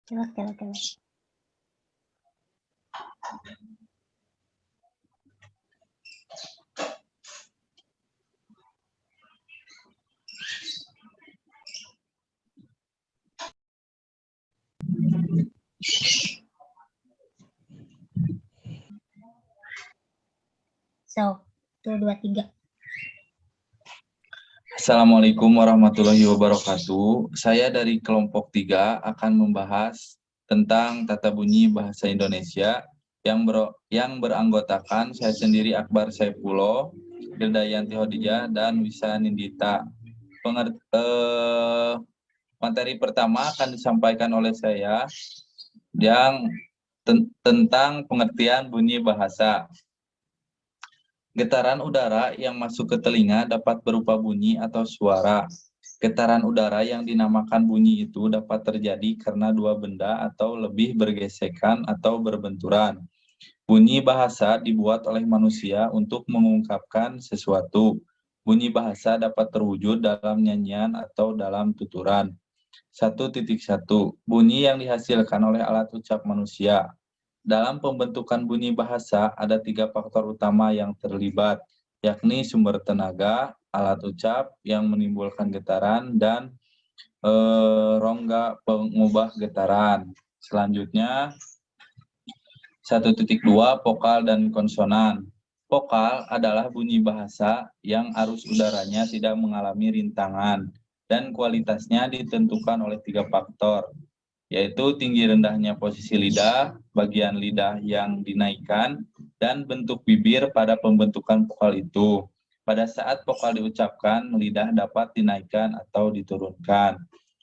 Oke. So, 1, 2, 3. Assalamualaikum warahmatullahi wabarakatuh. Saya dari kelompok 3 akan membahas tentang tata bunyi bahasa Indonesia yang beranggotakan saya sendiri Akbar Saifullah, Dirdayanti Hodijah, dan Wisa Nindita. Materi pertama akan disampaikan oleh saya yang tentang pengertian bunyi bahasa. Getaran udara yang masuk ke telinga dapat berupa bunyi atau suara. Getaran udara yang dinamakan bunyi itu dapat terjadi karena dua benda atau lebih bergesekan atau berbenturan. Bunyi bahasa dibuat oleh manusia untuk mengungkapkan sesuatu. Bunyi bahasa dapat terwujud dalam nyanyian atau dalam tuturan. 1.1. Bunyi yang dihasilkan oleh alat ucap manusia. Dalam pembentukan bunyi bahasa, ada 3 faktor utama yang terlibat, yakni sumber tenaga, alat ucap yang menimbulkan getaran, dan rongga pengubah getaran. Selanjutnya, 1.2 vokal dan konsonan. Vokal adalah bunyi bahasa yang arus udaranya tidak mengalami rintangan, dan kualitasnya ditentukan oleh 3 faktor, yaitu tinggi rendahnya posisi lidah, bagian lidah yang dinaikkan, dan bentuk bibir pada pembentukan vokal itu. Pada saat vokal diucapkan, lidah dapat dinaikkan atau diturunkan.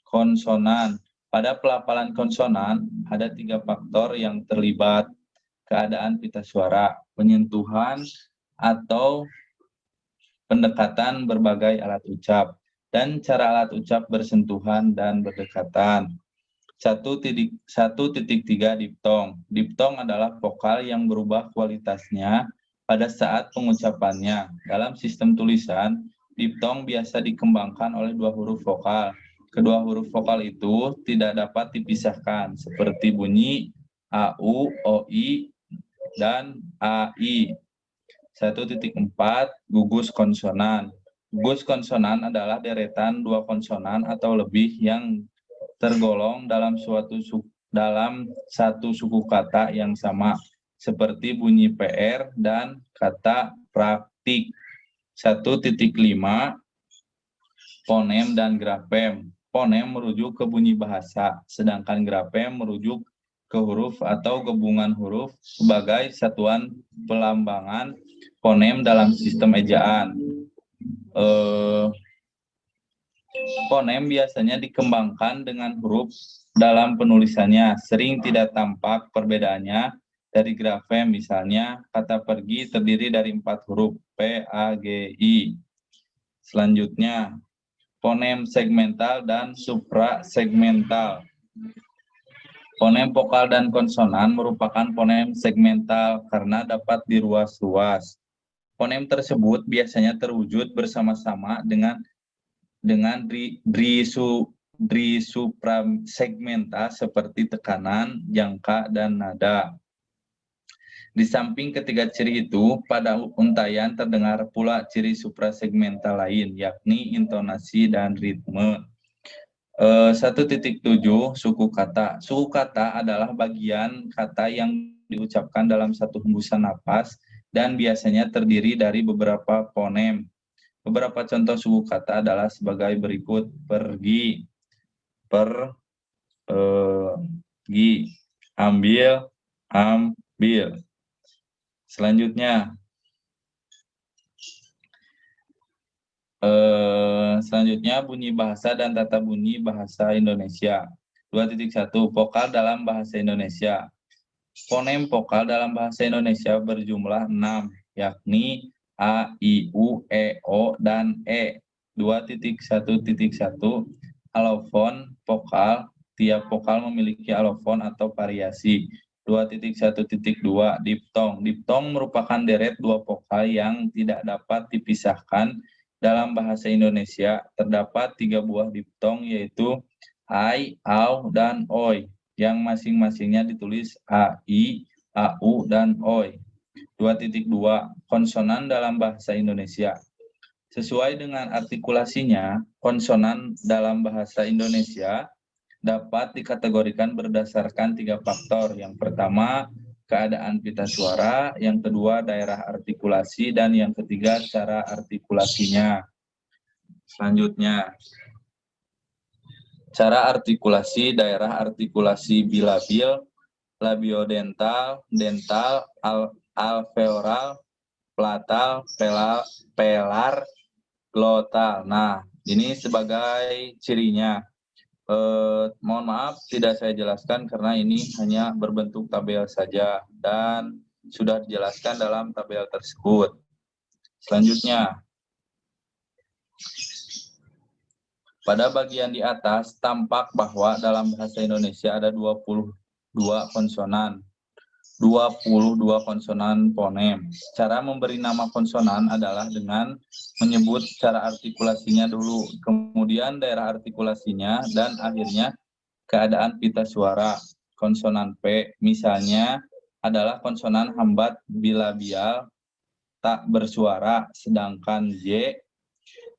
Konsonan. Pada pelafalan konsonan, ada 3 faktor yang terlibat: keadaan pita suara, penyentuhan atau pendekatan berbagai alat ucap, dan cara alat ucap bersentuhan dan berdekatan. 1.3 diftong. Diftong adalah vokal yang berubah kualitasnya pada saat pengucapannya. Dalam sistem tulisan, diftong biasa dikembangkan oleh 2 huruf vokal. Kedua huruf vokal itu tidak dapat dipisahkan, seperti bunyi AU, OI, dan AI. 1.4 gugus konsonan. Gugus konsonan adalah deretan 2 konsonan atau lebih yang tergolong dalam satu suku kata yang sama, seperti bunyi PR dan kata praktik. 1.5 fonem dan grafem. Fonem merujuk ke bunyi bahasa, sedangkan grafem merujuk ke huruf atau gabungan huruf sebagai satuan pelambangan fonem dalam sistem ejaan. Fonem biasanya dikembangkan dengan huruf dalam penulisannya, sering tidak tampak perbedaannya dari grafem. Misalnya, kata pergi terdiri dari 4 huruf, P, A, G, I. Selanjutnya, fonem segmental dan suprasegmental. Fonem vokal dan konsonan merupakan fonem segmental karena dapat diruas-ruas. Fonem tersebut biasanya terwujud bersama-sama dengan suprasegmental seperti tekanan, jangka, dan nada. Di samping ketiga ciri itu, pada untayan terdengar pula ciri suprasegmental lain, yakni intonasi dan ritme. 1.7 suku kata. Suku kata adalah bagian kata yang diucapkan dalam satu hembusan napas dan biasanya terdiri dari beberapa fonem. Beberapa contoh suku kata adalah sebagai berikut: pergi, pergi, ambil, ambil. Selanjutnya, bunyi bahasa dan tata bunyi bahasa Indonesia. 2.1 vokal dalam bahasa Indonesia. Fonem vokal dalam bahasa Indonesia berjumlah 6, yakni A, I, U, E, O, dan E. 2.1.1 alofon vokal. Tiap vokal memiliki alofon atau variasi. 2.1.2 diftong. Diftong merupakan deret 2 vokal yang tidak dapat dipisahkan. Dalam bahasa Indonesia terdapat 3 buah diftong, yaitu ai, au, dan oi. yang masing-masingnya ditulis A, I, A, U, dan OI. 2.2. Konsonan dalam bahasa Indonesia. Sesuai dengan artikulasinya, konsonan dalam bahasa Indonesia dapat dikategorikan berdasarkan 3 faktor. Yang pertama, keadaan pita suara, yang kedua, daerah artikulasi, dan yang ketiga, cara artikulasinya. Selanjutnya, cara artikulasi, daerah artikulasi bilabil, labiodental, dental, alveoral, palatal, pelar, glotal. Nah, ini sebagai cirinya. Mohon maaf tidak saya jelaskan karena ini hanya berbentuk tabel saja dan sudah dijelaskan dalam tabel tersebut. Selanjutnya, pada bagian di atas tampak bahwa dalam bahasa Indonesia ada 22 konsonan, 22 konsonan fonem. Cara memberi nama konsonan adalah dengan menyebut cara artikulasinya dulu, kemudian daerah artikulasinya, dan akhirnya keadaan pita suara. Konsonan P misalnya adalah konsonan hambat bilabial tak bersuara, sedangkan J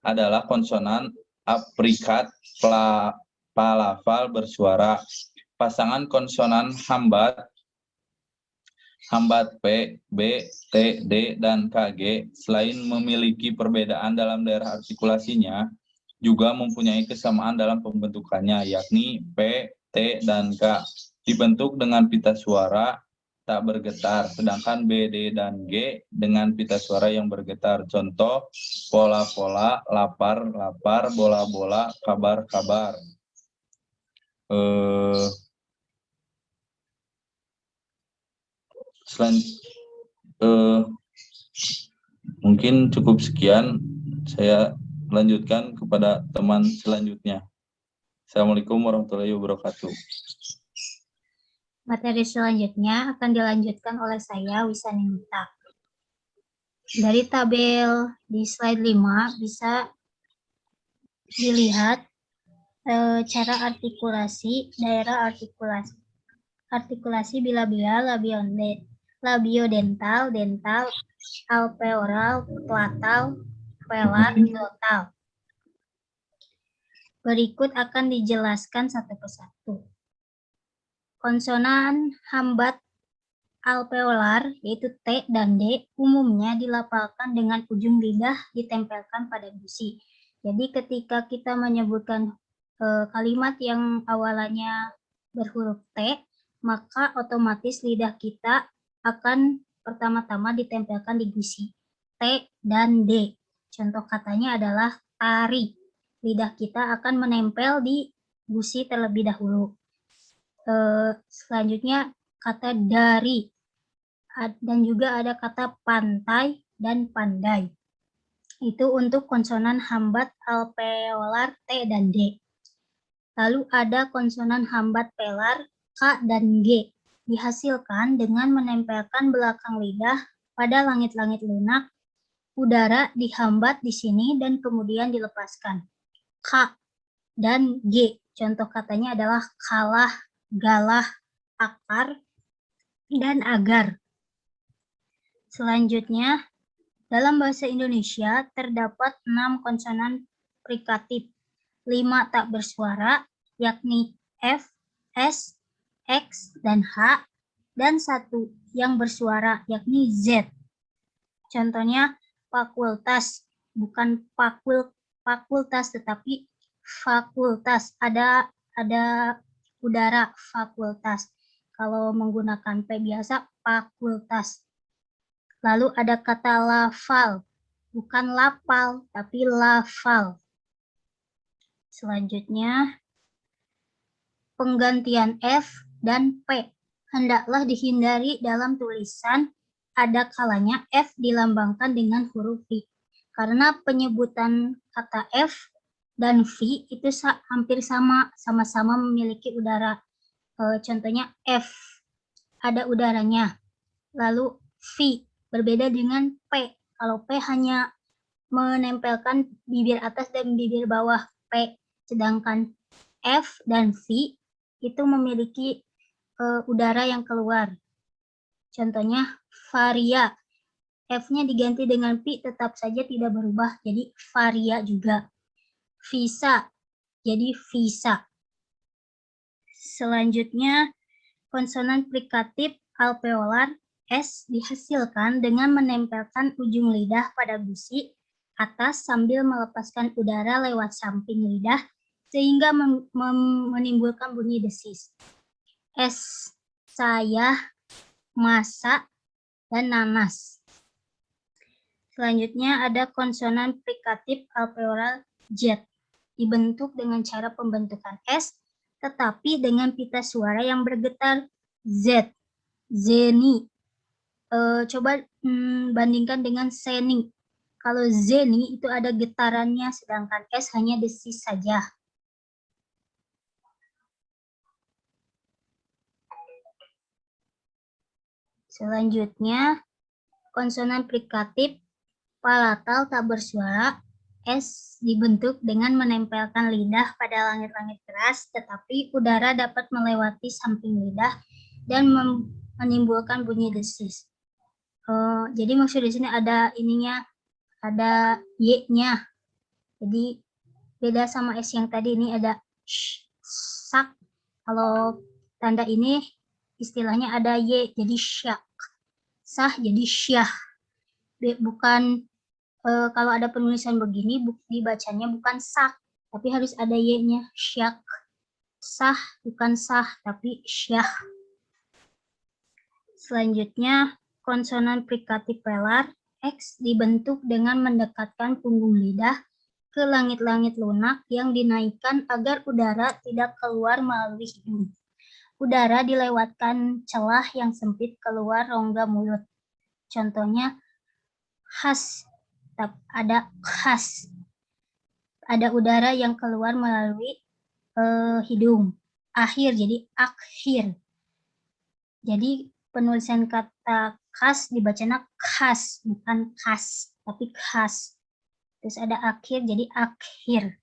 adalah konsonan aprikat palafal bersuara. Pasangan konsonan hambat P, B, T, D, dan KG selain memiliki perbedaan dalam daerah artikulasinya, juga mempunyai kesamaan dalam pembentukannya, yakni P, T, dan K dibentuk dengan pita suara tak bergetar, sedangkan B, D, dan G dengan pita suara yang bergetar. Contoh, pola-pola, lapar-lapar, bola-bola, kabar-kabar. Mungkin cukup sekian. Saya lanjutkan kepada teman selanjutnya. Assalamualaikum warahmatullahi wabarakatuh. Materi selanjutnya akan dilanjutkan oleh saya, Wisanita. Dari tabel di slide 5 bisa dilihat cara artikulasi, daerah artikulasi bilabial, labiodental, dental, alveoral, palatal, pelar, glotal. Berikut akan dijelaskan satu persatu. Konsonan hambat alveolar, yaitu T dan D, umumnya dilafalkan dengan ujung lidah ditempelkan pada gusi. Jadi ketika kita menyebutkan kalimat yang awalannya berhuruf T, maka otomatis lidah kita akan pertama-tama ditempelkan di gusi T dan D. Contoh katanya adalah tari. Lidah kita akan menempel di gusi terlebih dahulu. Selanjutnya kata dari, dan juga ada kata pantai dan pandai. Itu untuk konsonan hambat alveolar T dan D. Lalu ada konsonan hambat pelar K dan G. Dihasilkan dengan menempelkan belakang lidah pada langit-langit lunak. Udara dihambat di sini dan kemudian dilepaskan. K dan G. Contoh katanya adalah kalah, galah, akar, dan agar. Selanjutnya, dalam bahasa Indonesia terdapat 6 konsonan frikatif, 5 tak bersuara, yakni F, S, X, dan H, dan 1 yang bersuara, yakni Z. Contohnya fakultas, bukan fakultas tetapi fakultas. Ada udara, fakultas. Kalau menggunakan P biasa, fakultas. Lalu ada kata lafal, bukan lapal, tapi lafal. Selanjutnya, penggantian F dan P. Hendaklah dihindari dalam tulisan, ada kalanya F dilambangkan dengan huruf V. Karena penyebutan kata F dan V itu hampir sama-sama memiliki udara. Contohnya F, ada udaranya. Lalu V, berbeda dengan P. Kalau P hanya menempelkan bibir atas dan bibir bawah P. Sedangkan F dan V itu memiliki udara yang keluar. Contohnya varia. F-nya diganti dengan P tetap saja tidak berubah, jadi varia juga. Visa, jadi visa. Selanjutnya, konsonan frikatif alveolar S dihasilkan dengan menempelkan ujung lidah pada gusi atas sambil melepaskan udara lewat samping lidah sehingga menimbulkan bunyi desis. S, saya, masa, dan nanas. Selanjutnya ada konsonan frikatif alveolar Z. Dibentuk dengan cara pembentukan S, tetapi dengan pita suara yang bergetar Z. Zeni. Coba bandingkan dengan seni. Kalau zeni itu ada getarannya, sedangkan S hanya desis saja. Selanjutnya, konsonan frikatif palatal tak bersuara S dibentuk dengan menempelkan lidah pada langit-langit keras, tetapi udara dapat melewati samping lidah dan menimbulkan bunyi desis. Jadi maksud di sini ada ininya, ada Y-nya. Jadi beda sama S yang tadi, ini ada sak. Kalau tanda ini istilahnya ada Y, jadi syak. Sah jadi syah. Bukan kalau ada penulisan begini dibacanya bukan sak, tapi harus ada y-nya, syak. Sah bukan sah, tapi syah. Selanjutnya, konsonan frikatif velar X dibentuk dengan mendekatkan punggung lidah ke langit-langit lunak yang dinaikkan agar udara tidak keluar melalui hidung. Udara dilewatkan celah yang sempit keluar rongga mulut. Contohnya, khas. Ada khas, ada udara yang keluar melalui hidung. Akhir, jadi akhir. Jadi penulisan kata khas dibacanya khas, bukan khas, tapi khas. Terus ada akhir, jadi akhir.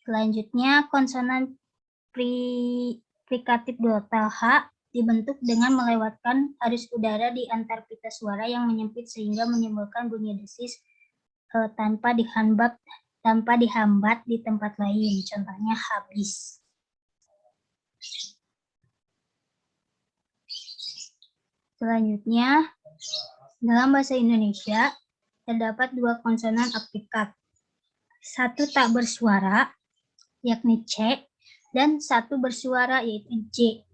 Selanjutnya konsonan frikatif delta H dibentuk dengan melewatkan arus udara di antar pita suara yang menyempit sehingga menimbulkan bunyi desis tanpa dihambat di tempat lain. Contohnya habis. Selanjutnya, dalam bahasa Indonesia terdapat dua konsonan aplikat. Satu tak bersuara, yakni C, dan satu bersuara, yaitu J.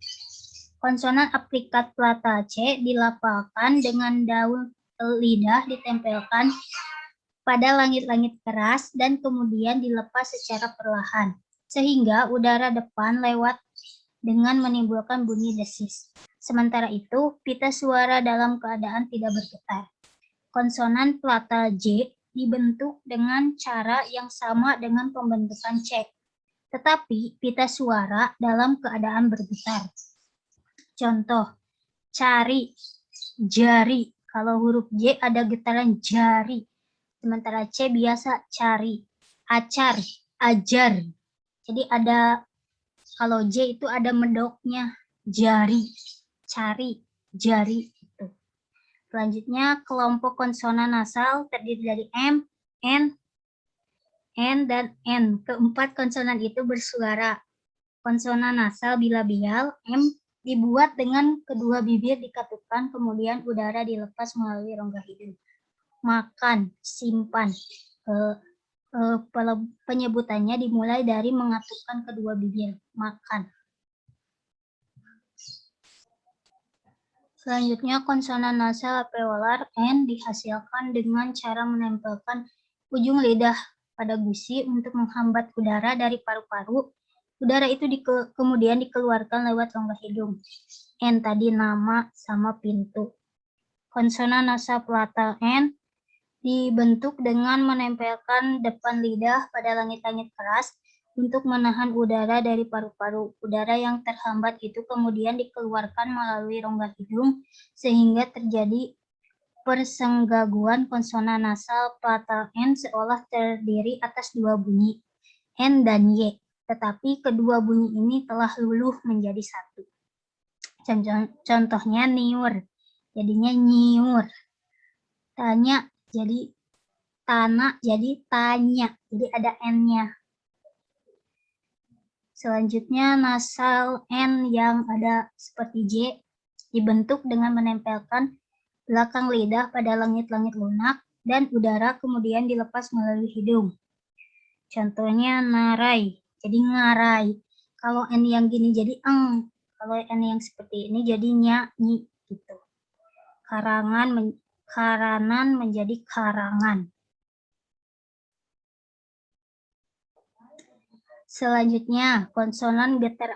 Konsonan aplikat plata C dilafalkan dengan daun lidah ditempelkan pada langit-langit keras dan kemudian dilepas secara perlahan, sehingga udara depan lewat dengan menimbulkan bunyi desis. Sementara itu, pita suara dalam keadaan tidak bergetar. Konsonan plata J dibentuk dengan cara yang sama dengan pembentukan C, tetapi pita suara dalam keadaan bergetar. Contoh, cari, jari. Kalau huruf J ada getaran jari. Sementara C biasa cari. Acar, ajar. Jadi ada, kalau J itu ada medoknya. Jari, cari, jari. Itu. Selanjutnya, kelompok konsonan nasal terdiri dari M, N, dan N. Keempat konsonan itu bersuara. Konsonan nasal bilabial, M, dibuat dengan kedua bibir dikatupkan, kemudian udara dilepas melalui rongga hidung. Makan, simpan. Penyebutannya dimulai dari mengatupkan kedua bibir. Makan. Selanjutnya, konsonan nasal alveolar N dihasilkan dengan cara menempelkan ujung lidah pada gusi untuk menghambat udara dari paru-paru. Udara itu kemudian dikeluarkan lewat rongga hidung. N tadi nama sama pintu. Konsonan nasal plata N dibentuk dengan menempelkan depan lidah pada langit-langit keras untuk menahan udara dari paru-paru. Udara yang terhambat itu kemudian dikeluarkan melalui rongga hidung sehingga terjadi persenggaguan konsonan nasal plata N seolah terdiri atas dua bunyi, N dan Y. Tetapi kedua bunyi ini telah luluh menjadi satu. Contohnya niur, jadinya nyiur. Tanya jadi tanah, jadi tanya, jadi ada n-nya. Selanjutnya nasal n yang ada seperti j dibentuk dengan menempelkan belakang lidah pada langit-langit lunak dan udara kemudian dilepas melalui hidung. Contohnya narai, jadi ngarai. Kalau n yang gini jadi eng, kalau n yang seperti ini jadi nyi gitu. Karanan menjadi karangan. Selanjutnya, konsonan getar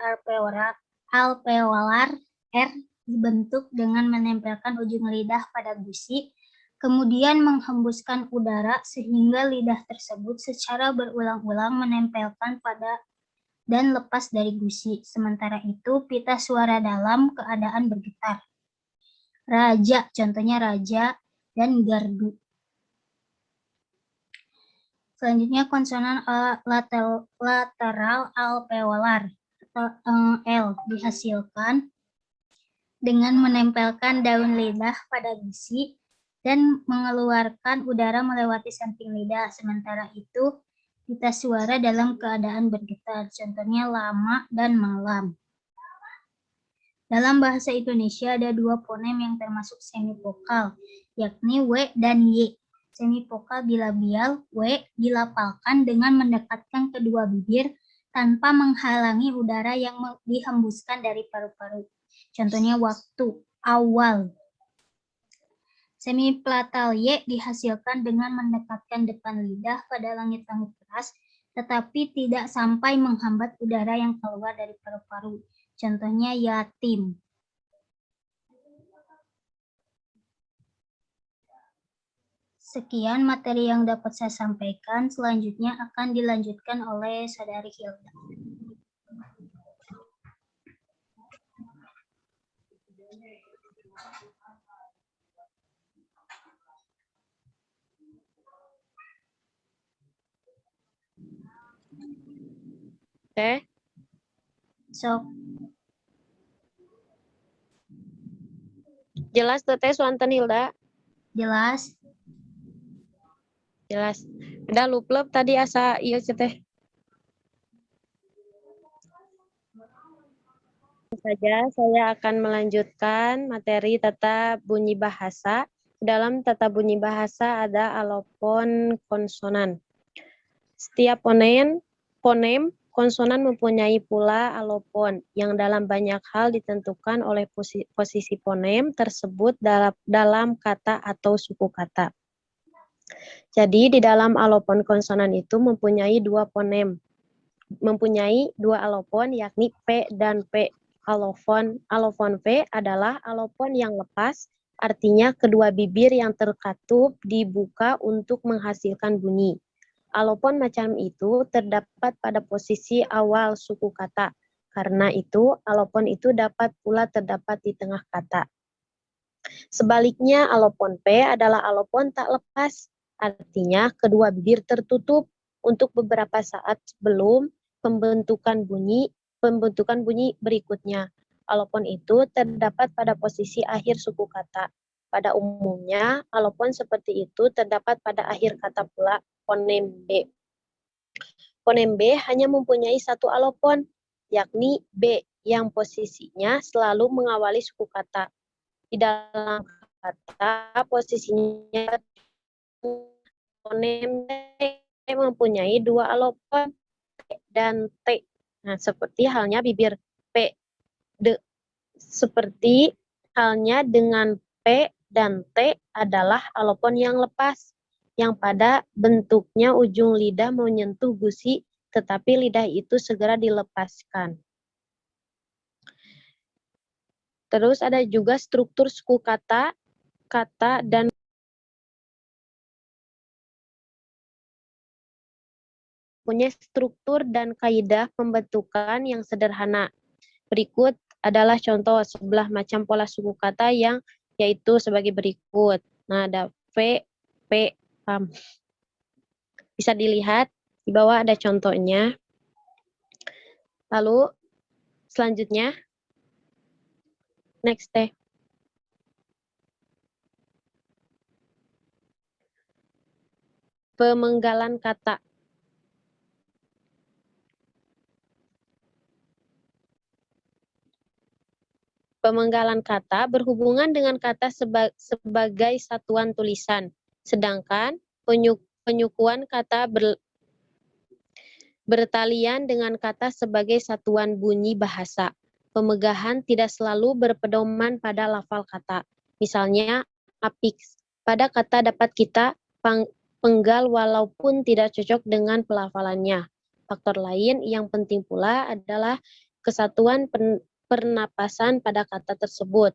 alveolar R dibentuk dengan menempelkan ujung lidah pada gusi, kemudian menghembuskan udara sehingga lidah tersebut secara berulang-ulang menempelkan pada dan lepas dari gusi. Sementara itu, pita suara dalam keadaan bergetar. Raja, contohnya raja, dan gardu. Selanjutnya konsonan lateral alveolar atau L dihasilkan dengan menempelkan daun lidah pada gusi dan mengeluarkan udara melewati samping lidah. Sementara itu, pita suara dalam keadaan bergetar, contohnya lama dan malam. Dalam bahasa Indonesia ada dua fonem yang termasuk semivokal, yakni W dan Y. Semivokal bilabial, W dilapalkan dengan mendekatkan kedua bibir tanpa menghalangi udara yang dihembuskan dari paru-paru. Contohnya waktu, awal. Semiplatal Y dihasilkan dengan mendekatkan depan lidah pada langit-langit keras, tetapi tidak sampai menghambat udara yang keluar dari paru-paru. Contohnya yatim. Sekian materi yang dapat saya sampaikan. Selanjutnya akan dilanjutkan oleh Saudari Hilda. Teh, Sok, jelas tuh Teh Swanten Hilda? jelas? Jelas. Udah luplep tadi asa iya Teh. Saja saya akan melanjutkan materi tata bunyi bahasa. Dalam tata bunyi bahasa ada alofon konsonan. Setiap fonem konsonan mempunyai pula alofon yang dalam banyak hal ditentukan oleh posisi fonem tersebut dalam kata atau suku kata. Jadi di dalam alofon konsonan itu mempunyai dua fonem, mempunyai dua alofon yakni P dan P. Alofon P adalah alofon yang lepas, artinya kedua bibir yang terkatup dibuka untuk menghasilkan bunyi. Alofon macam itu terdapat pada posisi awal suku kata. Karena itu, alofon itu dapat pula terdapat di tengah kata. Sebaliknya, alofon P adalah alofon tak lepas, artinya kedua bibir tertutup untuk beberapa saat sebelum pembentukan bunyi berikutnya. Alofon itu terdapat pada posisi akhir suku kata. Pada umumnya, alofon seperti itu terdapat pada akhir kata pula, fonem B. Fonem B hanya mempunyai satu alofon, yakni B, yang posisinya selalu mengawali suku kata. Di dalam kata, posisinya fonem B mempunyai dua alofon, T dan T. Nah, seperti halnya bibir P. Seperti halnya dengan P dan T adalah alofon yang lepas, yang pada bentuknya ujung lidah menyentuh gusi, tetapi lidah itu segera dilepaskan. Terus ada juga struktur suku kata, dan punya struktur dan kaidah pembentukan yang sederhana. Berikut adalah contoh sebelah macam pola suku kata yang yaitu sebagai berikut. Nah, ada V, P, PAM. Bisa dilihat di bawah ada contohnya. Lalu selanjutnya Next teh. Pemenggalan kata. Pemenggalan kata berhubungan dengan kata sebagai satuan tulisan, sedangkan penyukuan kata bertalian dengan kata sebagai satuan bunyi bahasa. Pemegahan tidak selalu berpedoman pada lafal kata. Misalnya, apix. Pada kata dapat kita penggal walaupun tidak cocok dengan pelafalannya. Faktor lain yang penting pula adalah kesatuan pernapasan pada kata tersebut.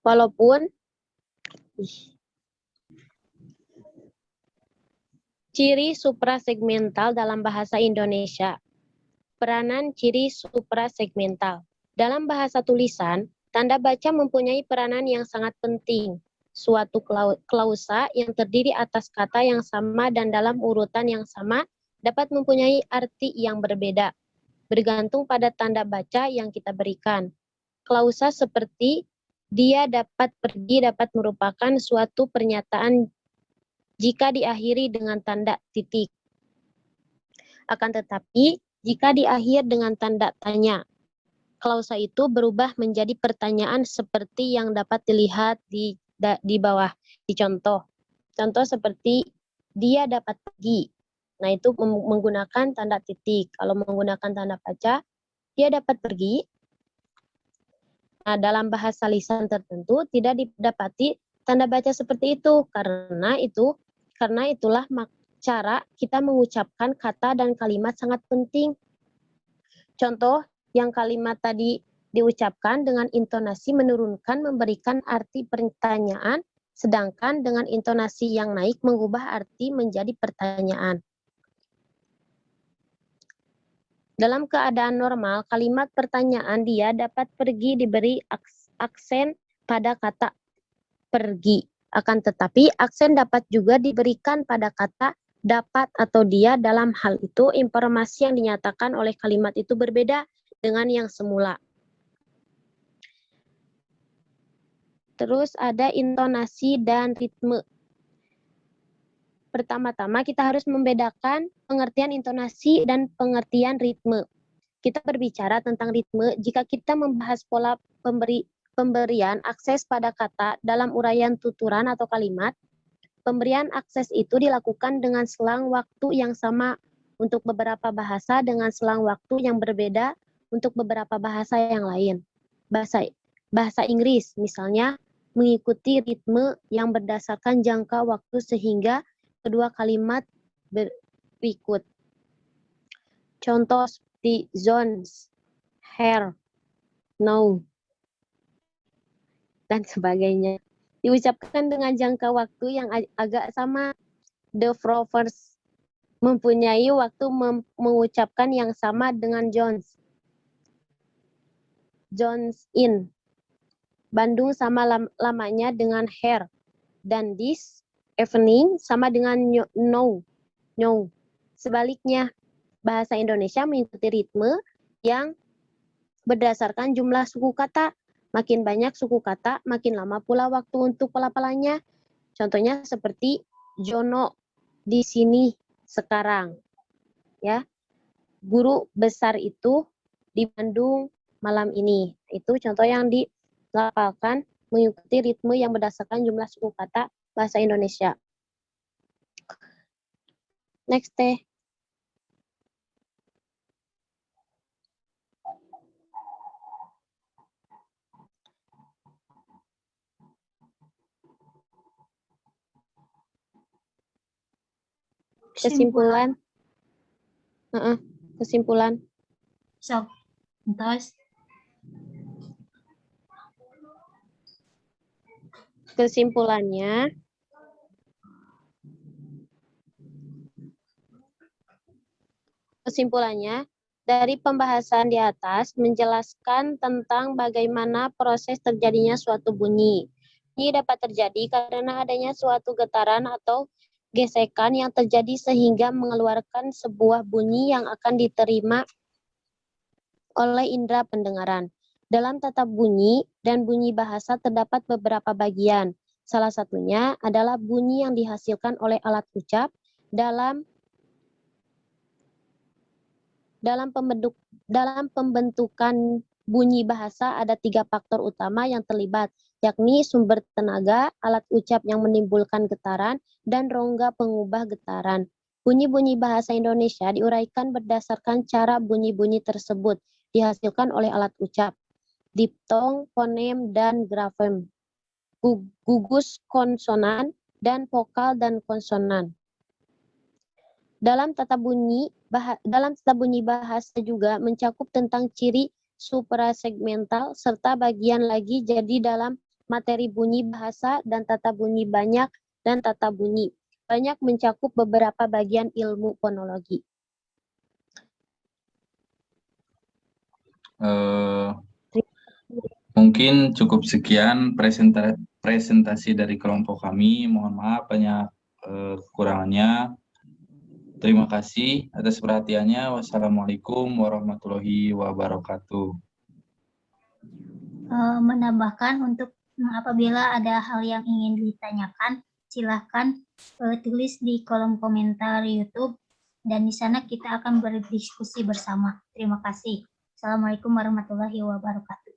Walaupun ciri suprasegmental dalam bahasa Indonesia. Peranan ciri suprasegmental. Dalam bahasa tulisan, tanda baca mempunyai peranan yang sangat penting. Suatu klausa yang terdiri atas kata yang sama dan dalam urutan yang sama dapat mempunyai arti yang berbeda, bergantung pada tanda baca yang kita berikan. Klausa seperti dia dapat pergi dapat merupakan suatu pernyataan jika diakhiri dengan tanda titik. Akan tetapi, jika diakhiri dengan tanda tanya, klausa itu berubah menjadi pertanyaan seperti yang dapat dilihat di bawah, di contoh. Contoh seperti, dia dapat pergi. Nah, itu menggunakan tanda titik. Kalau menggunakan tanda baca, dia dapat pergi. Nah, dalam bahasa lisan tertentu tidak didapati tanda baca seperti itu karena itulah cara kita mengucapkan kata dan kalimat sangat penting. Contoh yang kalimat tadi diucapkan dengan intonasi menurunkan memberikan arti pertanyaan, sedangkan dengan intonasi yang naik mengubah arti menjadi pertanyaan. Dalam keadaan normal, kalimat pertanyaan dia dapat pergi diberi aksen pada kata pergi. Akan tetapi, aksen dapat juga diberikan pada kata dapat atau dia. Dalam hal itu, informasi yang dinyatakan oleh kalimat itu berbeda dengan yang semula. Terus ada intonasi dan ritme. Pertama-tama kita harus membedakan pengertian intonasi dan pengertian ritme. Kita berbicara tentang ritme jika kita membahas pola pemberian akses pada kata dalam uraian tuturan atau kalimat. Pemberian akses itu dilakukan dengan selang waktu yang sama untuk beberapa bahasa dengan selang waktu yang berbeda untuk beberapa bahasa yang lain. Bahasa Inggris misalnya mengikuti ritme yang berdasarkan jangka waktu sehingga kedua kalimat berikut. Contoh seperti zones, hair, no, dan sebagainya. Diucapkan dengan jangka waktu yang agak sama. The Provers mempunyai waktu mengucapkan yang sama dengan Jones. Jones in. Bandung sama lamanya dengan hair. Dan this evening sama dengan no. Sebaliknya, bahasa Indonesia mengikuti ritme yang berdasarkan jumlah suku kata. Makin banyak suku kata, makin lama pula waktu untuk pelafalannya. Contohnya seperti Jono di sini sekarang. Ya. Guru besar itu di Bandung malam ini. Itu contoh yang dilafalkan mengikuti ritme yang berdasarkan jumlah suku kata bahasa Indonesia. Next teh. Kesimpulan. Kesimpulan. Sok. Terus. Kesimpulannya, dari pembahasan di atas menjelaskan tentang bagaimana proses terjadinya suatu bunyi. Ini dapat terjadi karena adanya suatu getaran atau gesekan yang terjadi sehingga mengeluarkan sebuah bunyi yang akan diterima oleh indera pendengaran. Dalam tata bunyi dan bunyi bahasa terdapat beberapa bagian. Salah satunya adalah bunyi yang dihasilkan oleh alat ucap dalam pembentukan bunyi bahasa ada 3 faktor utama yang terlibat, yakni sumber tenaga, alat ucap yang menimbulkan getaran, dan rongga pengubah getaran. Bunyi-bunyi bahasa Indonesia diuraikan berdasarkan cara bunyi-bunyi tersebut dihasilkan oleh alat ucap, diptong, fonem, dan grafem, gugus konsonan, dan vokal dan konsonan. Dalam tata bunyi bahasa juga mencakup tentang ciri suprasegmental serta bagian lagi jadi dalam materi bunyi bahasa dan tata bunyi banyak dan tata bunyi. Banyak mencakup beberapa bagian ilmu fonologi. Mungkin cukup sekian presentasi dari kelompok kami. Mohon maaf banyak kekurangannya. Terima kasih atas perhatiannya. Wassalamualaikum warahmatullahi wabarakatuh. Menambahkan untuk apabila ada hal yang ingin ditanyakan, silahkan tulis di kolom komentar YouTube dan di sana kita akan berdiskusi bersama. Terima kasih. Assalamualaikum warahmatullahi wabarakatuh.